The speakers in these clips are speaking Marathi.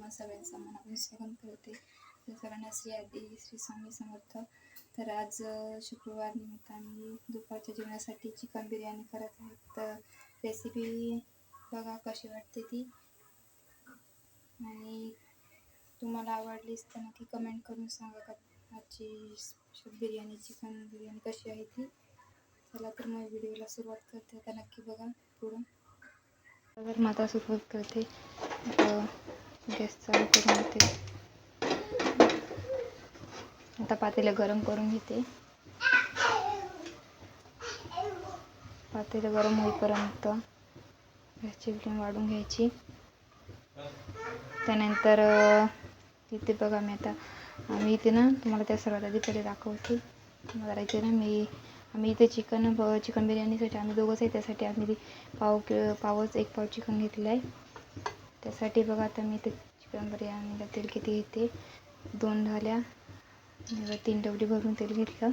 तुम्हा सगळ्यांचा मनापासून स्वागत करते. तर सगळ्यांना श्री आदी श्री स्वामी समर्थ. तर आज शुक्रवार निमित्त आम्ही दुपारच्या जेवणासाठी चिकन बिर्याणी करत आहे. तर रेसिपी बघा कशी वाटते ती, आणि तुम्हाला आवडलीच तर नक्की कमेंट करून सांगा का आजची बिर्याणी चिकन बिर्याणी कशी आहे ती. चला तर मग व्हिडिओला सुरुवात करते. आता नक्की बघा पुढं. तर माता सुरुवात करते. गॅस चालू करून घेते. आता पातेलं गरम करून घेते. पातेलं गरम होईपर्यंत गॅसची फ्लेम वाढून घ्यायची. त्यानंतर इथे बघा मी इथे ना तुम्हाला त्या सर्वात आधी पहिले दाखवते. मला इथे ना आम्ही इथे चिकन बिर्याणीसाठी आम्ही दोघंच आहे. त्यासाठी आम्ही पावच एक पाव चिकन घेतलं आहे. त्यासाठी बघा आता मी इथे चिकन बिर्याणीला तेल किती घेते, 2 ढाल्या 3 डबडी भरून तेल घेतलं.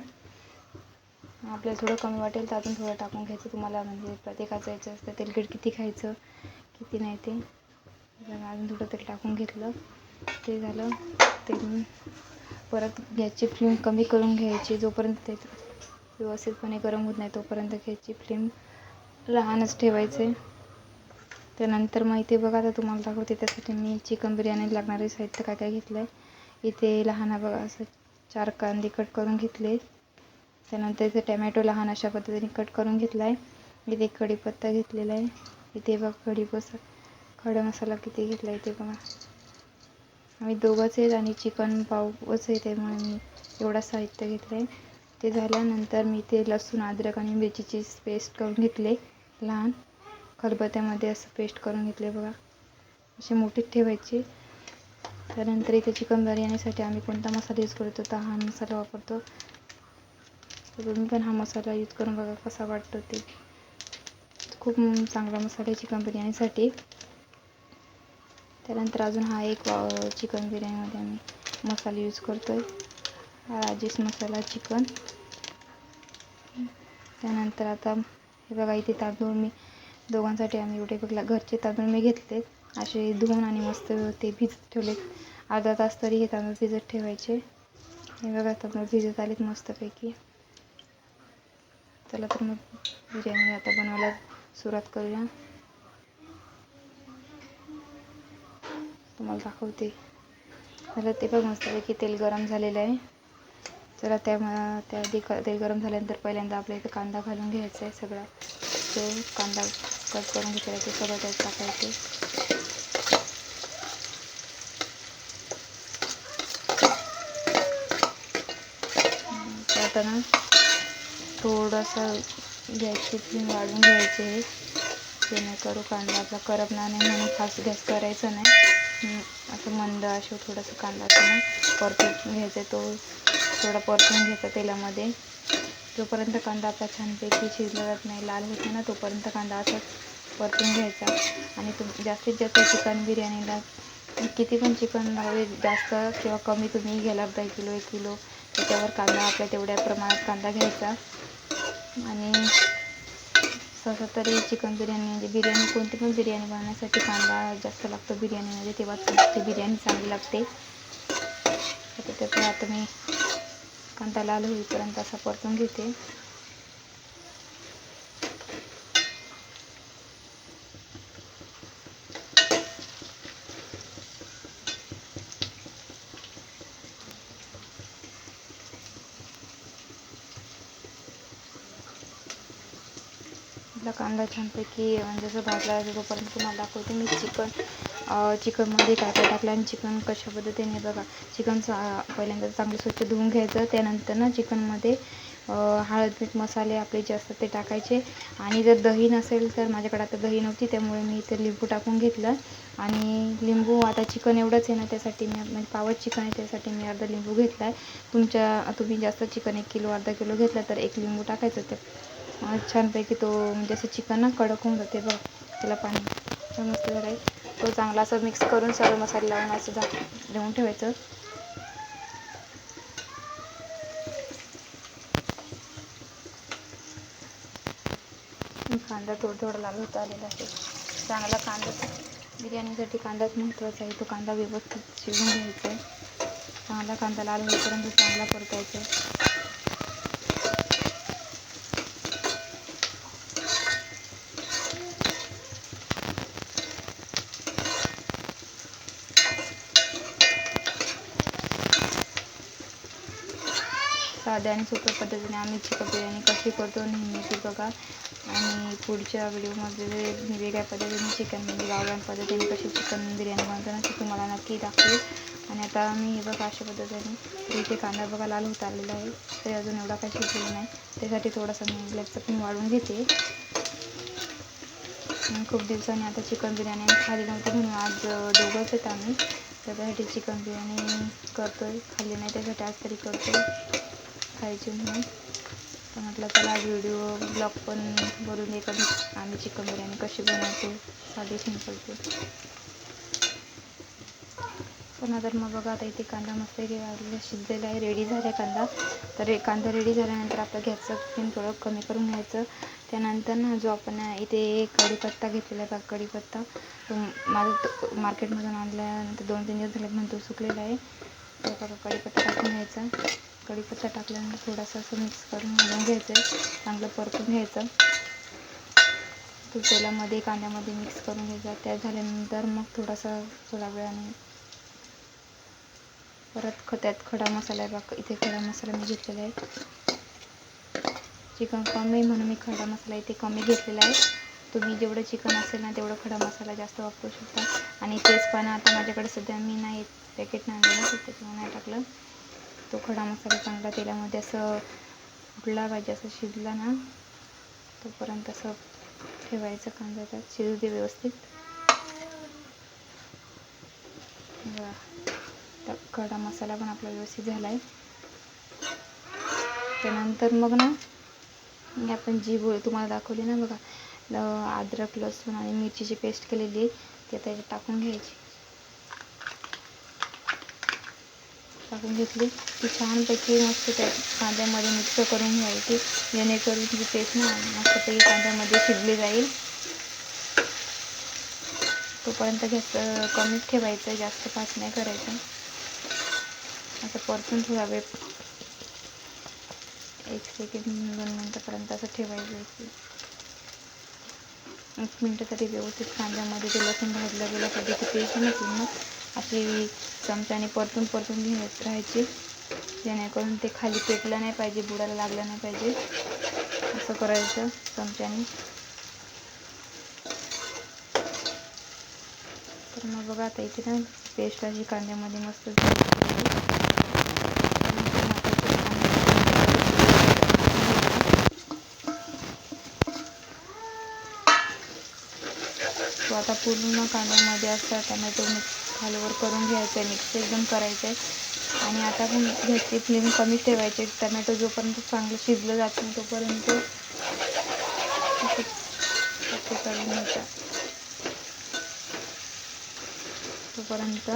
आपल्याला थोडं कमी वाटेल तर अजून थोडं टाकून घ्यायचं. तुम्हाला म्हणजे प्रत्येकाचं यायचं असतं तेलकट किती खायचं किती नाही ते. अजून थोडं तेल टाकून घेतलं. ते झालं तेल परत गॅसची फ्लेम कमी करून घ्यायची. जोपर्यंत ते व्यवस्थितपणे गरम होत नाही तोपर्यंत गॅसची फ्लेम लहानच ठेवायचे. त्यानंतर मग इथे बघा आता तुम्हाला दाखवते. त्यासाठी मी चिकन बिर्याणी लागणारे साहित्य काय काय घेतलं आहे. इथे लहान बघा असं 4 कांदे कट करून घेतले. त्यानंतर इथे टमॅटो लहान अशा पद्धतीने कट करून घेतला आहे. इथे कढीपत्ता घेतलेला आहे. इथे बघा खडा मसाला किती घेतला आहे. इथे बघा आम्ही दोघंच आहेत आणि चिकन पावच आहे त्यामुळे मी एवढा साहित्य घेतलं आहे. ते झाल्यानंतर मी इथे लसूण अद्रक आणि मिरचीची पेस्ट करून घेतले. लहान खलबत्त्यामध्ये असं पेस्ट करून घेतले बघा. असे मोठीच ठेवायची. त्यानंतर इथे चिकन बिर्याणीसाठी आम्ही कोणता मसाला यूज करतो तर हा मसाला वापरतो. तर तुम्ही पण हा मसाला यूज करून बघा कसा वाटतो ते. खूप चांगला मसाला आहे चिकन बिर्याणीसाठी. त्यानंतर अजून हा एक चिकन बिर्याणीमध्ये आम्ही मसाला यूज करतो आहे, हा राजेश मसाला चिकन. त्यानंतर आता हे बघा इथे तांदूळ मी दोघांसाठी आम्ही एवढे बघला घरचे तांदूळ मी घेतले. असे धुवून आणि मस्त ते भिजत ठेवले. अर्धा तास तरी हे तांदूळ भिजत ठेवायचे. हे बघा तांदूळ भिजत आलेत मस्तपैकी. चला तर मग बिर्याणी आता बनवायला सुरुवात करूया. तुम्हाला दाखवते. मला ते पण मस्तपैकी तेल गरम झालेलं आहे. चला त्या तेल गरम झाल्यानंतर पहिल्यांदा आपल्या इथं कांदा घालून घ्यायचा आहे. सगळा जो कांदा कट करून घेतलेला ते सगळं त्यात टाकायचे. आता ना थोडंसं गॅसची फ्लेम वाढवून घ्यायचे जेणेकरून कांदा आपला करपणार नाही म्हणून फास्ट गॅस करायचा नाही. असं मंद अशा थोडंसं कांदा ना परतून घ्यायचा. तो थोडा परतून घ्यायचा तेलामध्ये. जोपर्यंत कांदा आपला छानपैकी शिजला जात नाही, लाल होत नाही ना, तोपर्यंत कांदा असाच परतून घ्यायचा. आणि जास्तीत जास्त चिकन बिर्याणीला किती पण चिकन हवे जास्त किंवा कमी तुम्ही घ्यायला अर्धा किलो 1 किलो त्याच्यावर कांदा आपल्या तेवढ्या प्रमाणात कांदा घ्यायचा. आणि सहसा तरी चिकन बिर्याणी म्हणजे बिर्याणी कोणती पण बिर्याणी बनवण्यासाठी कांदा जास्त लागतो बिर्याणीमध्ये, तेव्हाच ती बिर्याणी चांगली लागते. त्याच्यात आता मी कांदा लाल होईपर्यंत असा परतून घेते. आपला कांदा छानपैकी म्हणजे असं भाजला तोपर्यंत तुम्हाला दाखवते मी चिकनमध्ये काय काय टाकलं आणि चिकन कशा पद्धतीने बघा. चिकन पहिल्यांदा चांगलं स्वच्छ धुवून घ्यायचं. त्यानंतर ना चिकनमध्ये हळद मीठ मसाले आपले जे असतात ते टाकायचे. आणि जर दही नसेल तर माझ्याकडे आता दही नव्हती त्यामुळे मी इथे लिंबू टाकून घेतलं. आणि लिंबू आता चिकन एवढंच आहे ना त्यासाठी मी म्हणजे पावच चिकन आहे त्यासाठी मी अर्धा लिंबू घेतला आहे. तुम्ही जास्त चिकन 1 किलो अर्धा किलो घेतला तर 1 लिंबू टाकायचं. ते छानपैकी तो म्हणजे असं चिकन ना कडक होऊन जाते बघ. त्याला पाणी मस्त झालं. तो चांगला असं मिक्स करून सगळं मसाले लावून असं देऊन ठेवायचं. कांदा थोडा लाल होत आलेला आहे. चांगला कांदा बिर्याणीसाठी कांदाच महत्त्वाचा आहे. तो कांदा व्यवस्थित शिजवून घ्यायचा आहे. चांगला कांदा लाल होईपर्यंत चांगला परतायचा आहे. साध्या आणि सोप्या पद्धतीने आम्ही चिकन बिर्याणी कशी करतो नेहमीची बघा. आणि पुढच्या व्हिडिओमध्ये वेगळ्या पद्धतीने चिकन म्हणजे गावरान पद्धतीने कशी चिकन बिर्याणी बनवतो ना ते तुम्हाला नक्की दाखवेल. आणि आता मी हे बघा अशा पद्धतीने तर इथे कांदा बघा लाल होत आलेला आहे. तरी अजून एवढा काही शिजलेला नाही. त्यासाठी थोडासा मी गॅसचं पण वाढवून घेते. खूप दिवसांनी आता चिकन बिर्याणी खाल्ली नव्हती म्हणून आज दोघंच आहेत आम्ही. त्याच्यासाठी चिकन बिर्याणी करतो आहे. खाल्ली नाही त्यासाठी आज तरी करतो खायची म्हणून. तर म्हटलं चला आज व्हिडिओ ब्लॉग पण बनवून दे कधी आम्ही चिकन बिर्याणी कशी बनवतो साधी सिंपलची. पण तर मग बघा आता इथे कांदा मस्त शिजलेला आहे. रेडी झाला कांदा. तर कांदा रेडी झाल्यानंतर आपलं गॅसचं फ्लेम थोडं कमी करून घ्यायचं. त्यानंतर ना जो आपण इथे कढीपत्ता घेतलेला आहे बघा. कढीपत्ता तो माझं मार्केटमधून आणल्यानंतर 2-3 दिवस झाले म्हणून तो सुकलेला आहे. तर बघा कढीपत्ता टाकून घ्यायचा. कढीपत्ता टाकल्यानंतर थोडासा असं मिक्स करून घालून घ्यायचं आहे. चांगलं परतून घ्यायचं. तो तेलामध्ये कांद्यामध्ये मिक्स करून घ्यायचा. त्या झाल्यानंतर मग थोडा वेळाने परत त्यात खडा मसाला आहे बघा. इथे खडा मसाला मी घेतलेला आहे. चिकन कमी म्हणून मी खडा मसाला इथे कमी घेतलेला आहे. तुम्ही जेवढं चिकन असेल ना तेवढं खडा मसाला जास्त वापरू शकता. आणि तेजपान आता माझ्याकडे सध्या मी नाही पॅकेट नाही आणलेलं तर त्याच्यामुळे नाही टाकलं. तो खडा मसाला चांगला तेलामध्ये असं उडला पाहिजे, असं शिजला ना तोपर्यंत असं ठेवायचं. कांदा त्यात शिजू दे व्यवस्थित. खडा मसाला पण आपला व्यवस्थित झाला आहे. त्यानंतर मग ना आपण जी तुम्हाला दाखवली ना बघा अद्रक लसूण आणि मिरचीची पेस्ट केलेली आहे ती त्याच्यात टाकून घ्यायची. टाकून घेतली ती छानपैकी मस्त त्या कांद्यामध्ये मिक्स करून घ्यायची. जेणेकरून ती पेस्ट ना मस्तपैकी कांद्यामध्ये शिजली जाईल. तोपर्यंत गॅस कमीच ठेवायचं, जास्त फास्ट नाही करायचं. असं परतून थोडा वेळ 1 सेकंड 2 मिनटापर्यंत असं ठेवायचं. 1 मिनटं तरी व्यवस्थित कांद्यामध्ये ते लसूण भाजलं गेलं पाहिजे. ती पेस्ट ना पूर्ण अशी चमच्याने परतून घेत राहायची. जेणेकरून ते खाली पेटलं नाही पाहिजे, बुडाला लागलं नाही पाहिजे. असं करायचं चमच्याने. तर मग बघा आता इथे ना पेस्ट अशी कांद्यामध्ये मस्त तो आता पूर्ण कांद्यामध्ये असं टमॅटो मिक्स खालीवर करून घ्यायचं आहे. मिक्स एकदम करायचं आहे. आणि आता पण गॅसची फ्लेम कमी ठेवायची. टमॅटो जोपर्यंत चांगलं शिजलं जात नाही तोपर्यंत करून घ्यायचा. तोपर्यंत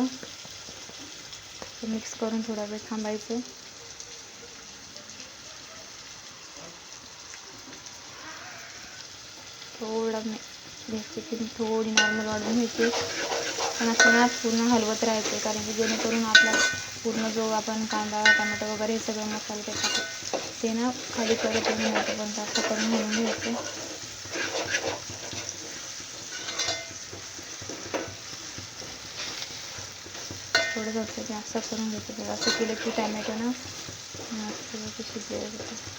मिक्स करून थोडा वेळ थांबायचं. थोडा गॅसची फ्लेम थोडी नॉर्मल वाढवून घ्यायची. पण असं ना पूर्ण हलवत राहायचं, कारण की जेणेकरून आपला पूर्ण जो आपण कांदा टमॅटो वगैरे हे सगळं मसाले ते टाकू ते ना खाली परत येऊन जातं. पण असं करून घालून घ्यायचं. थोडं ते असं करून घ्यायचं. असं केलं की टमॅटो ना मस्त शिजलेलं होतं.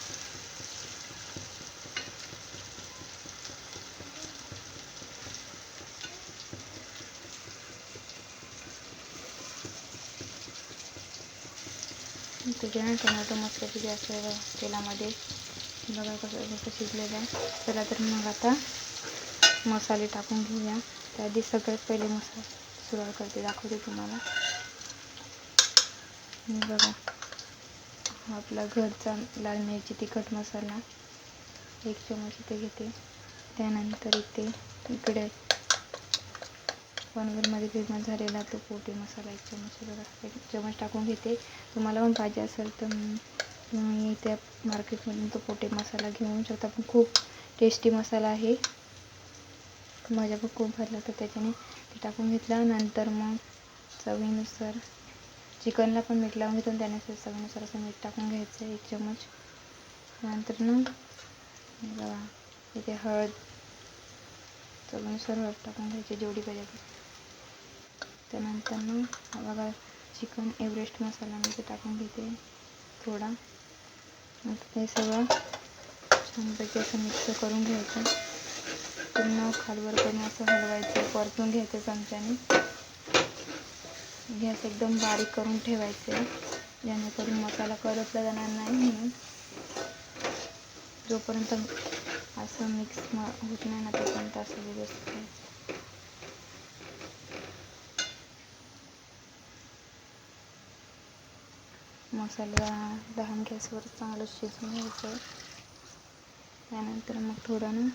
त्याच्या टोमॅटो मस्तपैकी असं तेलामध्ये बघा कसं शिजलेलं आहे. चला तर मग आता मसाले टाकून घेऊया. त्याआधी सगळ्यात पहिले मसाला सुरुवात करते, दाखवते तुम्हाला. बघा आपला घरचा लाल मिरची तिखट मसाला 1 चमच इथे घेते. त्यानंतर इकडे पनवेलमध्ये फेमस झालेला तो पोटे मसाला 1 चमच बघा 1 चमच टाकून घेते. तुम्हाला पण पाहिजे असेल तर तुम्ही त्या मार्केटमधून तो पोटे मसाला घेऊन शकता. पण खूप टेस्टी मसाला आहे. भाज्या पण खूप भरल्या तर त्याच्याने ते टाकून घेतलं. नंतर मग चवीनुसार चिकनला पण मीठ लावून घेतलं. त्यानुसार चवीनुसार असं मीठ टाकून घ्यायचं 1 चमच. नंतर ना बघा इथे हळद चवीनुसार हळद टाकून घ्यायची जेवढी पाहिजे. त्यानंतर ना बघा चिकन एव्हरेस्ट मसाला मी ते टाकून घेते थोडा. नंतर हे सगळं छानपैकी असं मिक्स करून घ्यायचं. पूर्ण खालवर करून असं हलवायचं, परतून घ्यायचं चमच्याने. गॅस एकदम बारीक करून ठेवायचे जेणेकरून मसाला करपला जाणार नाही म्हणून. जोपर्यंत असं मिक्स होत नाही ना तोपर्यंत असं व्यवस्थित करायचं. मसाला लहान गॅसवर चांगलं शिजवून घ्यायचं. त्यानंतर मग थोडं ना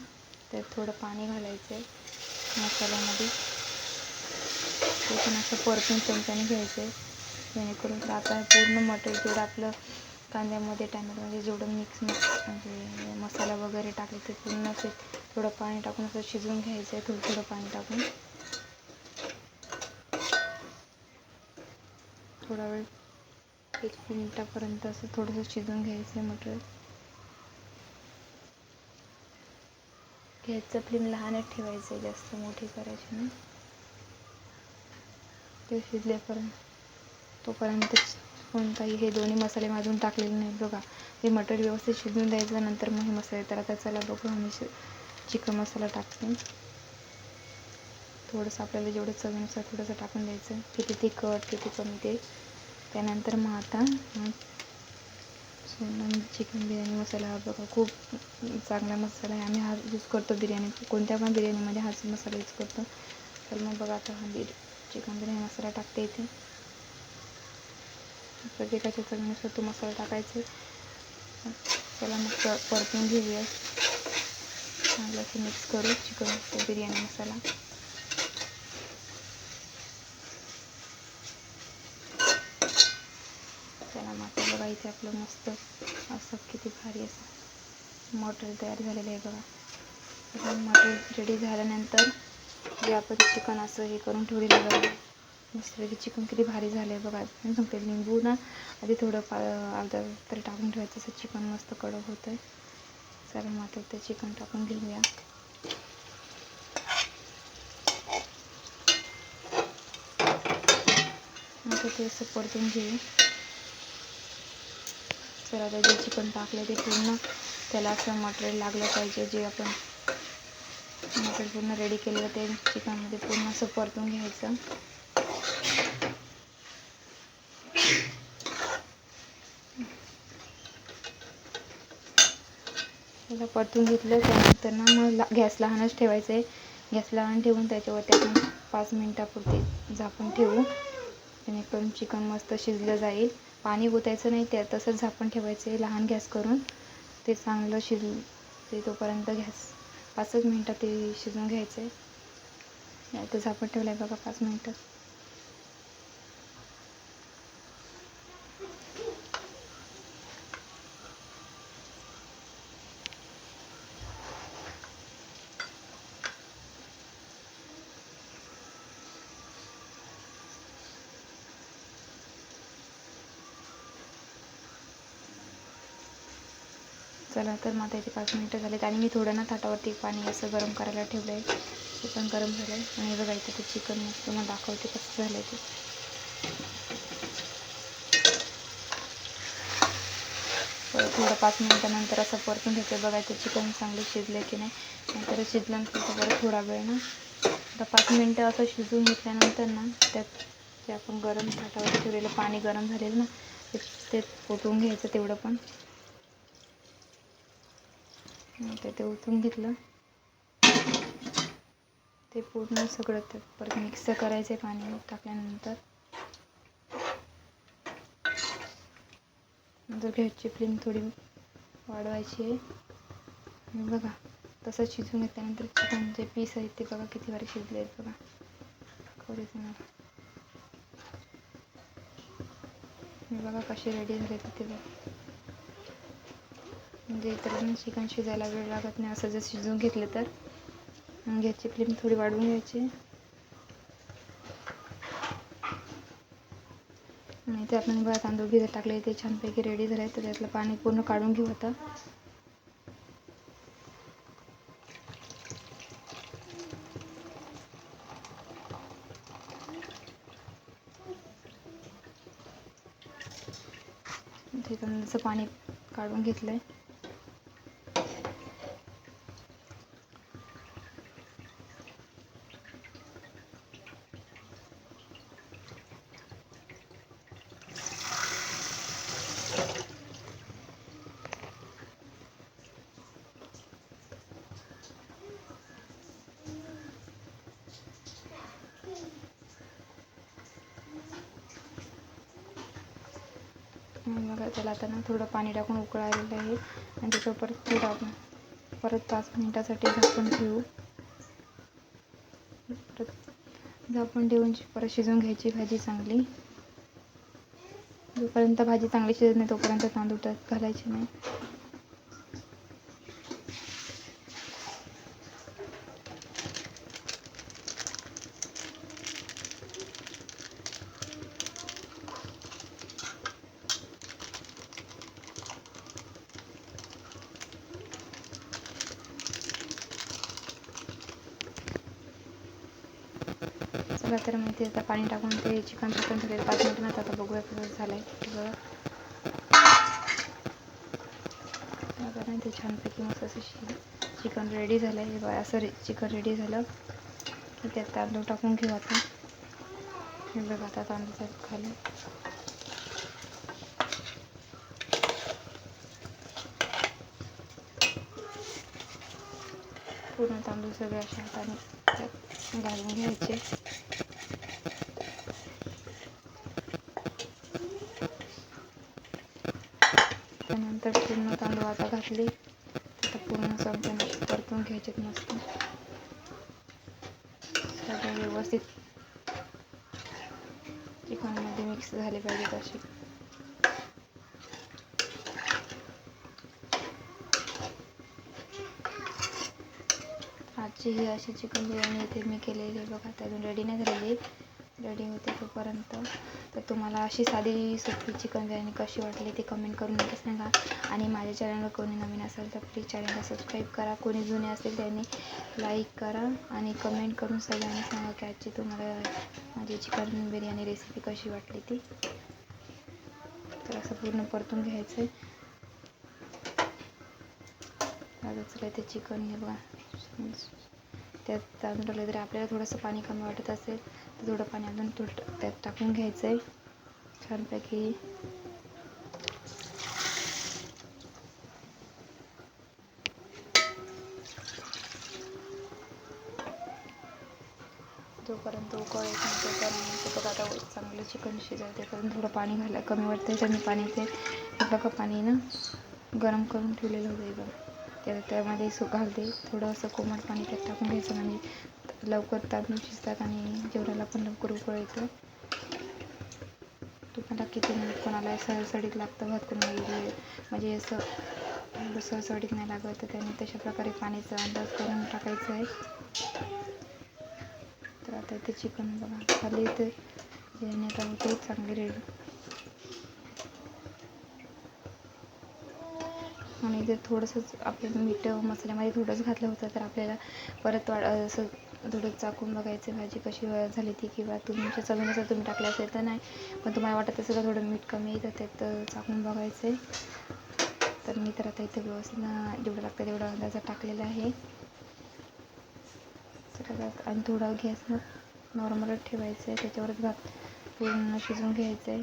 त्यात थोडं पाणी घालायचं मसाल्यामध्ये. ते पण असं परतून चमच्याने घ्यायचं आहे जेणेकरून आता पूर्ण मटेरियल जेवढं आपलं कांद्यामध्ये टॅमॅटोमध्ये जेवढं मिक्स म्हणजे मसाला वगैरे टाकले ते पूर्ण असे थोडं पाणी टाकून असं शिजवून घ्यायचं आहे. थोडं पाणी टाकून थोडा वेळ 1 मिनिटापर्यंत असं थोडंसं शिजवून घ्यायचं आहे मटेरियल. गॅसचं फ्लेम लहानच ठेवायचं आहे, जास्त मोठी करायची नाही. ते शिजलेपर्यंत तोपर्यंतच कोणताही हे दोन्ही मसाले भाजून टाकलेले नाही बघा. हे मटेरियल व्यवस्थित शिजवून द्यायचं. नंतर मग हे मसाले तर आता चला बघू आम्ही चिकन मसाला टाकते. थोडंसं आपल्याला जेवढं चवीनुसार थोडंसं टाकून द्यायचं. किती तिखट किती कमी ते. त्यानंतर मग आता चिकन बिर्याणी मसाला हा बघा खूप चांगला मसाला आहे. आम्ही हा यूज करतो बिर्याणी कोणत्या पण बिर्याणीमध्ये हाच मसाला यूज करतो. तर मग बघा आता हा चिकन बिर्याणी मसाला टाकते इथे. प्रत्येकाच्या चवीनुसार तो मसाला टाकायचा. चला मग परतून घेऊया. चांगलं असं मिक्स करू चिकन बिर्याणी मसाला. चला मग आता बघा इथे आपलं मस्त असं किती भारी असं मटेरियल तयार झालेलं आहे बघा. मटेरियल रेडी झाल्यानंतर जे आपण चिकन असं हे करून ठेवलेलं बघा मस्तपैकी चिकन किती भारी झालं आहे बघा. मी सांगते लिंबू ना आधी थोडं अर्धा तरी टाकून ठेवायचं असं चिकन मस्त कडक होतं आहे. चला मग आता ते चिकन टाकून घेऊया. आता ते असं परतून घेऊ. चला आता जे चिकन टाकलं ते पूर्ण त्याला असं मटेरियल लागलं पाहिजे. जे आपण मटेरियल पूर्ण रेडी केलेलं ते चिकनमध्ये पूर्ण असं परतून घ्यायचं. त्याला परतून घेतलं. त्यानंतर ना मग गॅस लहानच ठेवायचं आहे. गॅस लहान ठेवून त्याच्यावरती आपण 5 मिनिटापुरती झाकून ठेवू जेणेकरून चिकन मस्त शिजलं जाईल. पाणी ओतायचं नाही, त्या तसंच झाकण ठेवायचं आहे लहान गॅस करून. ते चांगलं शिजून ते तोपर्यंत गॅस 5च मिनटात ते शिजवून घ्यायचं आहे. नाही तर झाकण ठेवलं आहे बघा 5 मिनटं. चला तर मग त्याचे 5 मिनटं झालेत आणि मी थोडं ना ताटावरती पाणी असं गरम करायला ठेवलं आहे. ते पण गरम झालं आहे आणि बघा इथं ते चिकन मस्त मग दाखवते कसं झालं आहे ते. थोडं 5 मिनटानंतर असं परतून घ्यायचं. बघा ते चिकन चांगलं शिजलं की नाही. नंतर शिजलं नंतर बरं थोडा वेळ ना आता 5 मिनटं असं शिजवून घेतल्यानंतर ना त्यात जे आपण गरम ताटावर ठेवलेलं पाणी गरम झालेलं ना ते ओतून घ्यायचं तेवढं पण. ते ओतून घेतलं. ते पूर्ण सगळं त्यात परत मिक्स करायचं आहे पाणी टाकल्यानंतर. नंतर गॅसची फ्लेम थोडी वाढवायची आहे. आणि बघा तसं शिजवून घेतल्यानंतर चिकनचे पीस आहेत ते बघा किती भारी शिजले आहेत बघा. दाखवते तुम्हाला. बघा कसे रेडी झाले तिथे बघा. म्हणजे इतर चिकन शिजायला वेळ लागत नाही असं जर शिजवून घेतलं तर. गॅसची फ्लेम थोडी वाढवून घ्यायची. आणि ते आपण बघा तांदूळ भिजत टाकले ते छानपैकी रेडी झाले. तर त्यातलं पाणी पूर्ण काढून घेऊ आता. ते तांदळाचं पाणी काढून घेतलंय. बघा त्याला आता ना थोडं पाणी टाकून उकळायला आहे आणि त्याच्यावर परत थोडं आपण परत 5 मिनिटासाठी झाकून ठेवू. परत झाकून ठेवून परत शिजवून घ्यायची भाजी चांगली. जोपर्यंत भाजी चांगली शिजत नाही तोपर्यंत तांदूळ त्यात घालायचे नाही. चला तर मग ते आता पाणी टाकून ते चिकन झाकून ठेवले 5 मिनिटांत. आता बघूया कसं झालं आहे. बघा आता नाही ते छानपैकी मस्त असं चिकन रेडी झालं आहे. बघा असं चिकन रेडी झालं की त्यात तांदूळ टाकून घेऊ आता. हे बघा आता तांदूळ खाली पूर्ण तांदूळ सगळे अशा हाताने त्यात घालून घ्यायचे. त्यानंतर पूर्ण तांदूळ आता घातले. आता पूर्ण चमच्याने परतून घ्यायचे मस्त सगळे व्यवस्थित चिकनमध्ये मिक्स झाले पाहिजेत असे. आजची ही अशी चिकन बिर्याणी इथे मी केलेली आहे. बघा अजून रेडी नाही झालेली, रेडी होते तोपर्यंत. तर तुम्हाला अशी साधी सोपी चिकन बिर्याणी कशी वाटली ते कमेंट करून नक्की सांगा. आणि माझ्या चॅनलवर कोणी नवीन असेल तर प्लीज चॅनलला सबस्क्राईब करा. कोणी जुने असतील त्यांनी लाईक करा आणि कमेंट करून सगळ्यांनी सांगा की आजची तुम्हाला माझी चिकन बिर्याणी रेसिपी कशी वाटली ती. तर असं पूर्ण परतून घ्यायचं आहे. चला ते चिकन हे बघा त्यात तांदूळ टाकले तरी आपल्याला थोडंसं पाणी कमी वाटत असेल तर थोडं पाणी अजून त्यात टाकून घ्यायचं आहे छानपैकी. जोपर्यंत उकळ येत नाही तोपर्यंत बघा आता चांगलं चिकन शिजवते करून थोडं पाणी कमी वाटतं. तर मी पाणी ते बघा पाणी ना गरम करून ठेवलेलं होतं बघा त्यामध्ये घालते. थोडं असं कोमट पाणी त्यात टाकून घ्यायचं म्हणजे लवकर तांदूळ शिजतात आणि जेवणाला पण लवकर उकळ येतं. तुम्हाला किती कोणाला सळसळीत लागतं भात कोणाला म्हणजे असं सळसळीत नाही लागत तर त्याने तशा प्रकारे पाण्याचा अंदाज करून टाकायचा आहे. तर आता इथे चिकन बघा खाली इथे बिर्याणी आता होते चांगली रेडी. आणि जर थोडंसंच आपल्या मीठ मसाल्यामध्ये थोडंच घातलं होतं तर आपल्याला परत असं थोडं चाकून बघायचं भाजी कशी झाली ती, किंवा तुमच्या चवीनुसार तुम्ही टाकलं असेल तर नाही, पण तुम्हाला वाटत असेल का थोडं मीठ कमी येतं त्यात चाकून बघायचं आहे. तर मी तर आता इथे व्यवस्थित जेवढं लागतं तेवढा अंदाजा टाकलेला आहे. तर आणि थोडा गॅस नॉर्मलच ठेवायचं आहे, त्याच्यावरच भात पूर्ण शिजवून घ्यायचं आहे.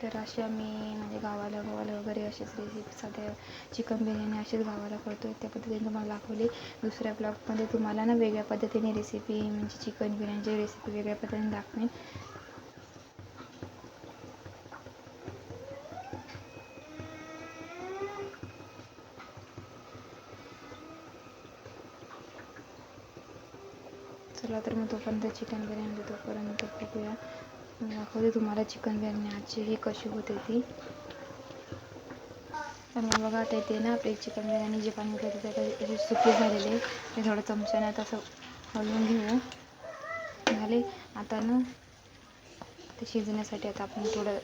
तर अशी आम्ही म्हणजे गावाला वगैरे अशीच रेसिपी साध्या चिकन बिर्याणी अशीच गावाला करतो. त्या पद्धतीने तुम्हाला दाखवली. दुसऱ्या ब्लॉगमध्ये तुम्हाला ना वेगळ्या पद्धतीने रेसिपी म्हणजे चिकन बिर्याणीची रेसिपी वेगळ्या पद्धतीने दाखवेन. चला तर मग तोपर्यंत चिकन बिर्याणी तोपर्यंत बघूया दाखवते तुम्हाला चिकन बिर्याणी आजची ही कशी होते ती. आणि बघा आता इथे ना आपली चिकन बिर्याणी जे पाणी होतं त्याचे सुके झालेले आहे. ते थोडं चमच्याने आता असं हलवून घेऊ. झाले. आता ना ते शिजण्यासाठी आता आपण थोडं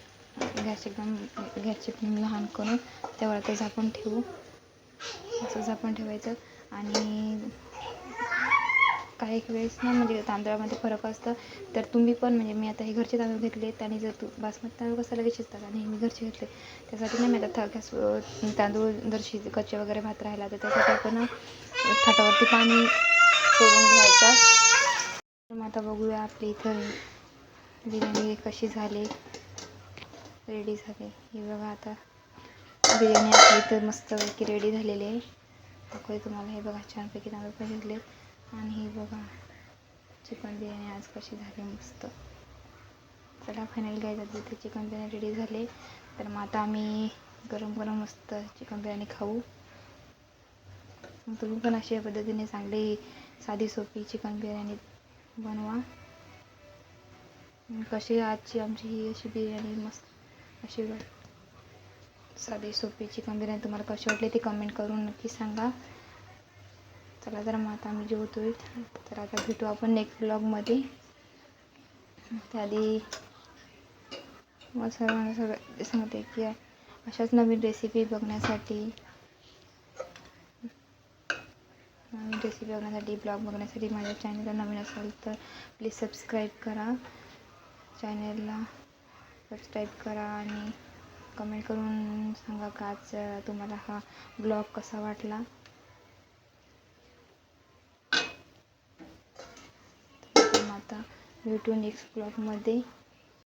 गॅसची फ्लेम लहान करून त्यावर आता झाकून ठेवू. असं झाकून ठेवायचं. आणि काही वेळेस ना म्हणजे तांदळामध्ये फरक असतं, तर तुम्ही पण म्हणजे मी आता हे घरचे तांदूळ घेतलेत आणि जर बासमती तांदूळ कसं लगेच शिजतात आणि मी घरचे घेतले त्यासाठी ना मी आता गॅस तांदूळ जर कच्चे वगैरे भात राहिला तर त्यासाठी आपण थाटावरती पाणी सोडून घ्यायचं. मग आता बघूया आपली इथं बिर्याणी कशी झाली, रेडी झाली. हे बघा आता बिर्याणी आपली इथं मस्तपैकी रेडी झालेली आहे. दाखवते तुम्हाला. हे बघा छानपैकी तांदूळ पण शिजले आणि हे बघा चिकन बिर्याणी आज कशी झाली मस्त. चला फायनल घ्यायचं तिथे चिकन बिर्याणी रेडी झाले. तर मग आता आम्ही गरम गरम मस्त चिकन बिर्याणी खाऊ. मग तुम्ही पण अशा पद्धतीने चांगली साधी सोपी चिकन बिर्याणी बनवा. कशी आजची आमची ही अशी बिर्याणी मस्त अशी साधी सोपी चिकन बिर्याणी तुम्हाला कशी वाटली ती कमेंट करून नक्की सांगा. चला तर मग आता आम्ही जेवतोय. तर आता भेटू आपण नेक्स्ट ब्लॉगमध्ये. त्याआधी मग सर्वांना सगळं सांगते की अशाच नवीन रेसिपी बघण्यासाठी ब्लॉग बघण्यासाठी माझ्या चॅनलला नवीन असाल तर प्लीज सबस्क्राईब करा. चॅनलला सबस्क्राईब करा आणि कमेंट करून सांगा का आज तुम्हाला हा ब्लॉग कसा वाटला. आता भेटू नेक्स्ट ब्लॉगमध्ये.